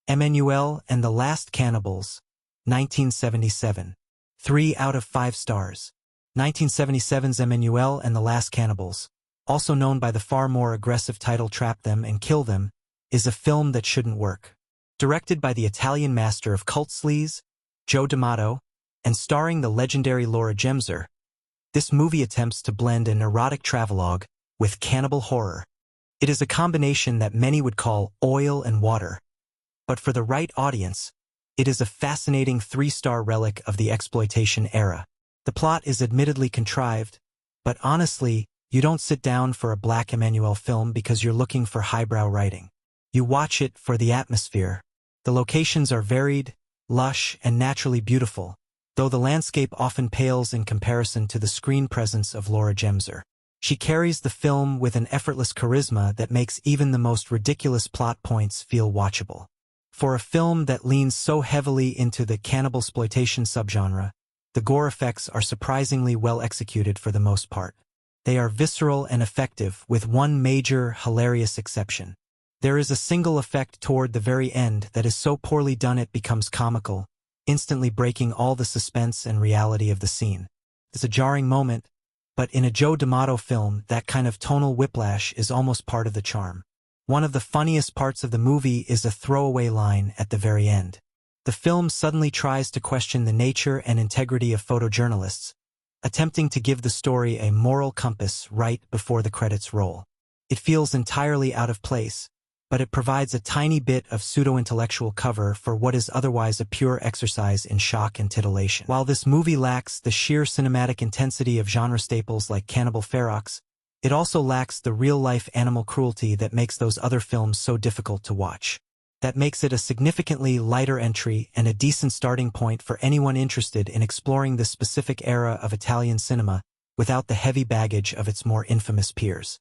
Emanuelle and the Last Cannibals, 1977. 3 out of 5 stars. 1977's Emanuelle and the Last Cannibals, also known by the far more aggressive title Trap Them and Kill Them, is a film that shouldn't work. Directed by the Italian master of cult sleaze, Joe D'Amato, and starring the legendary Laura Gemser, this movie attempts to blend an erotic travelogue with cannibal horror. It is a combination that many would call oil and water. But for the right audience, it is a fascinating 3-star relic of the exploitation era. The plot is admittedly contrived, but honestly, you don't sit down for a Black Emanuelle film because you're looking for highbrow writing. You watch it for the atmosphere. The locations are varied, lush, and naturally beautiful, though the landscape often pales in comparison to the screen presence of Laura Gemser. She carries the film with an effortless charisma that makes even the most ridiculous plot points feel watchable. For a film that leans so heavily into the cannibal-sploitation subgenre, the gore effects are surprisingly well executed for the most part. They are visceral and effective, with one major, hilarious exception. There is a single effect toward the very end that is so poorly done it becomes comical, instantly breaking all the suspense and reality of the scene. It's a jarring moment, but in a Joe D'Amato film, that kind of tonal whiplash is almost part of the charm. One of the funniest parts of the movie is a throwaway line at the very end. The film suddenly tries to question the nature and integrity of photojournalists, attempting to give the story a moral compass right before the credits roll. It feels entirely out of place, but it provides a tiny bit of pseudo-intellectual cover for what is otherwise a pure exercise in shock and titillation. While this movie lacks the sheer cinematic intensity of genre staples like Cannibal Ferox, it also lacks the real-life animal cruelty that makes those other films so difficult to watch. That makes it a significantly lighter entry and a decent starting point for anyone interested in exploring this specific era of Italian cinema without the heavy baggage of its more infamous peers.